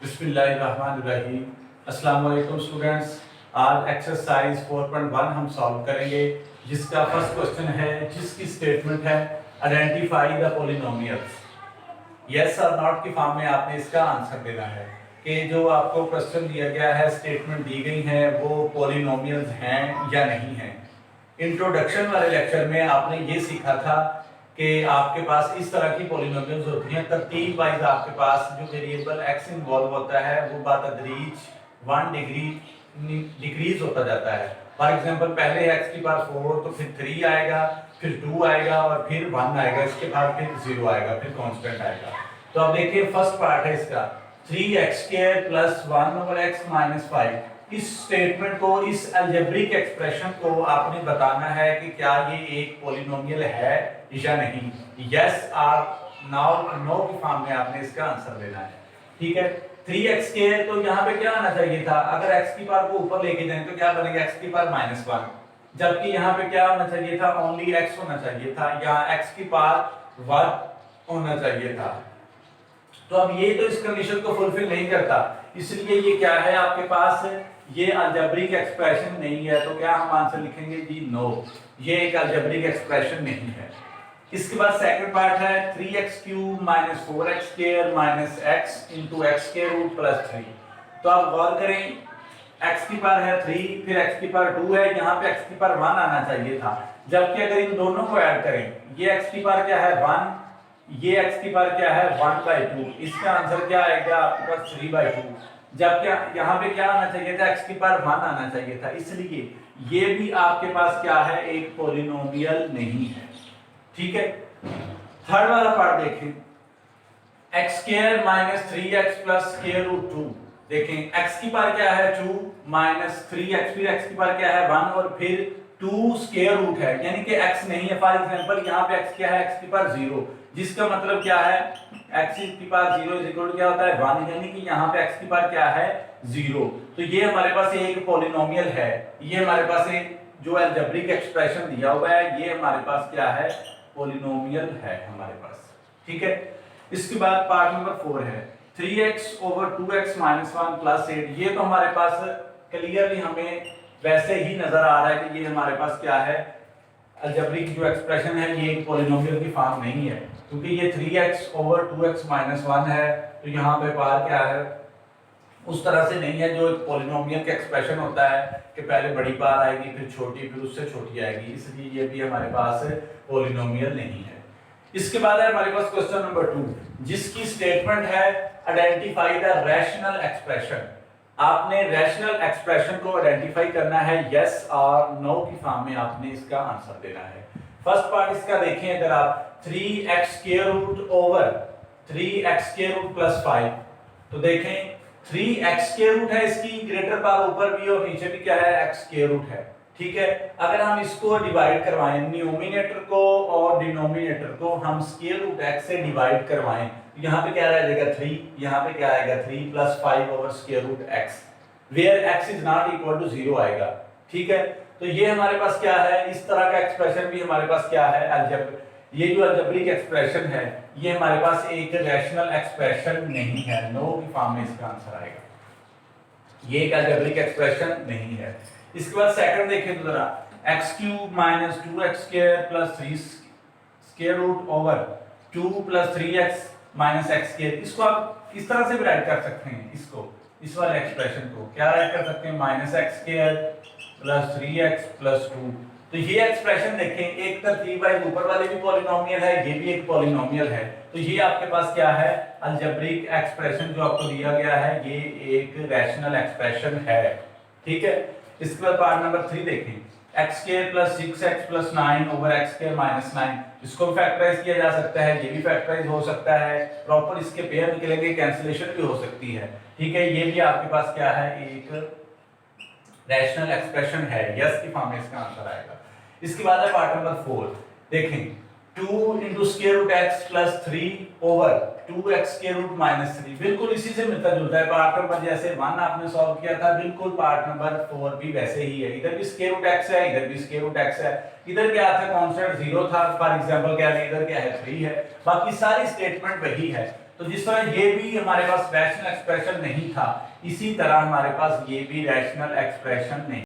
बिस्मिल्लाहिर्रहमानिर्रहीम। अस्सलाम वालेकुम स्टूडेंट्स। आज एक्सरसाइज 4.1 हम सॉल्व करेंगे, जिसका फर्स्ट क्वेश्चन है, जिसकी स्टेटमेंट है आइडेंटिफाई द पॉलिनोमियल्स। यस और नॉट की फॉर्म में आपने इसका आंसर देना है कि जो आपको क्वेश्चन दिया गया है, स्टेटमेंट दी गई है, वो पॉलिनोमियल्स हैं या नहीं हैं। इंट्रोडक्शन वाले लेक्चर में आपने ये सीखा था कि आपके पास इस तरह की पॉलिनोमियल्स होती हैं, तरतीब वाइज आपके पास जो वेरिएबल x इन्वॉल्व होता है वो बातदरीज 1 डिग्री डिक्रीज होता जाता है। फॉर एग्जांपल पहले x की पावर 4, तो फिर 3 आएगा, फिर 2 आएगा और फिर 1 आएगा, इसके बाद फिर 0 आएगा, फिर कांस्टेंट आएगा। तो अब देखिए फर्स्ट पार्ट है इसका 3x² + 1/x - 5। इस स्टेटमेंट को, इस अलजेब्रिक एक्सप्रेशन को आपने बताना है कि क्या ये एक पॉलिनोमियल है या नहीं। यस और नो की फॉर्म में आपने इसका आंसर देना है। ठीक है, 3x², तो यहाँ पे क्या आना चाहिए था, अगर x की पावर को ऊपर लेके जाएं तो क्या बनेगा, x की पावर -1, जबकि यहाँ पे क्या होना चाहिए था, ओनली x होना चाहिए था, यहाँ x की पावर 1 होना चाहिए था। तो अब ये तो इस कंडीशन को फुलफिल नहीं करता, इसलिए ये क्या है आपके पास, ये अलजेब्रिक एक्सप्रेशन नहीं है। तो क्या हम आंसर लिखेंगे जी, नो, ये एक अलजेब्रिक एक्सप्रेशन नहीं है। इसके बाद सेकंड पार्ट है 3x³ - 4x² - x * x² + 3। तो आप गौर करें, x की पावर है 3, फिर x की पावर 2 है, यहाँ पे x की पावर 1 आना चाहिए था, जबकि अगर इन दोनों को ऐड करें, ये x की पावर क्या है 1, ये x की पावर क्या है 1/2, इसका आंसर क्या आएगा आपके पास 3/2, जबकि यहाँ पे क्या आना चाहिए था, x की पावर 1 आना चाहिए था। इसलिए ये भी आपके पास क्या है, एक पॉलिनोमियल नहीं है। ठीक है, थर्ड वाला पार्ट देखें, x² - 3x + √2। देखें x की पावर क्या है 2 - 3x, फिर x की पावर क्या है 1 और फिर 2 स्क्वायर रूट है, यानी कि x नहीं है। फॉर एग्जांपल यहाँ पे x क्या है, x की पावर 0, जिसका मतलब क्या है, x की पावर 0 = क्या होता है 1, यानी कि यहाँ पे x की पावर क्या है 0। तो ये हमारे पास एक पॉलिनोमियल है, ये हमारे पास एक जो अलजेब्रिक एक्सप्रेशन दिया हुआ है, ये हमारे पास क्या है, पॉलिनोमियल है हमारे पास। ठीक है, इसके बाद पार्ट नंबर 4 है 3x/2x - 1 + 8। ये तो हमारे पास क्लियरली हमें वैसे ही नजर आ रहा है कि ये हमारे पास क्या है, अलजेब्रिक जो एक्सप्रेशन है, ये एक पॉलिनोमियल की फॉर्म नहीं है, क्योंकि ये 3x/2x - 1 है। तो यहाँ पे पावर क्या है, उस तरह से नहीं है जो एक पॉलिनोमियल का एक्सप्रेशन होता है कि पहले बड़ी पावर आएगी, फिर छोटी, फिर उससे छोटी आएगी, इसलिए ये भी हमारे पास पॉलिनोमियल नहीं है। इसके बाद है हमारे पास क्वेश्चन नंबर 2, जिसकी स्टेटमेंट है आइडेंटिफाई द रैशनल एक्सप्रेशन। आपने रैशनल एक्सप्रेशन को आइडेंटिफाई करना है, यस और नो की फॉर्म में आपने इसका आंसर देना है। फर्स्ट पार्ट इसका देखें, अगर आप 3x² + 5, तो देखें 3x² है, इसकी ग्रेटर पावर ऊपर भी और नीचे भी क्या है, x² है। ठीक है, अगर हम इसको डिवाइड करवाएं, न्यूमिनेटर को और डिनोमिनेटर को हम √x से डिवाइड करवाएं, तो यहाँ पे क्या रह जाएगा 3, यहाँ पे क्या आएगा 3 + 5/√x, where x is not equal to 0 आएगा। ठीक है, तो ये हमारे पास क्या है, इस तरह का एक्सप्रेशन भी हमारे पास क्या है, अलजेब्रिक, ये जो अलजेब्रिक एक्सप्रेशन है, ये हमारे पास एक रैशनल एक्सप्रेशन नहीं है। नो की फॉर्म में इसका आंसर आएगा, ये एक अलजेब्रिक एक्सप्रेशन नहीं है। इसके बाद सेकंड देखें तो जरा, x³ - 2x² + 3 √2 + 3x - x², इसको आप इस तरह से भी राइट कर सकते हैं, इसको, इस वाले एक्सप्रेशन को क्या राइट कर सकते हैं, -x² + 3x + 2। तो ये एक्सप्रेशन देखें, एक तरतीब वाइज ऊपर वाले भी पॉलिनोमियल है, ये भी एक पॉलिनोमियल है। तो ये आपके पास क्या है, अलजेब्रिक एक्सप्रेशन जो आपको दिया गया है, ये एक रैशनल एक्सप्रेशन है। ठीक है, इसके बाद पार्ट नंबर 3 देखें, x² + 6x + 9/x² - 9, इसको फैक्टराइज किया जा सकता है, ये भी फैक्टराइज हो सकता है, प्रॉपर इसके पेयर निकलेंगे, कैंसिलेशन भी हो सकती है। ठीक है, ये भी आपके पास क्या है, एक रैशनल एक्सप्रेशन है, यस की फॉर्म में इसका आंसर आएगा। इसके बाद है पार्ट नंबर 4, देखें 2 × √x + 3/2x² - 3, बिल्कुल इसी से मिलता जुलता है। पार्ट नंबर जैसे 1 आपने सॉल्व किया था, बिल्कुल पार्ट नंबर 4 भी वैसे ही है, इधर भी √x है, इधर भी √x है, इधर क्या था, कांस्टेंट 0 था, फॉर एग्जांपल क्या है, इधर क्या है 3 है, बाकी सारी स्टेटमेंट वही है। तो जिस तरह ये भी हमारे पास रैशनल एक्सप्रेशन नहीं था, इसी तरह हमारे पास ये भी रैशनल एक्सप्रेशन नहीं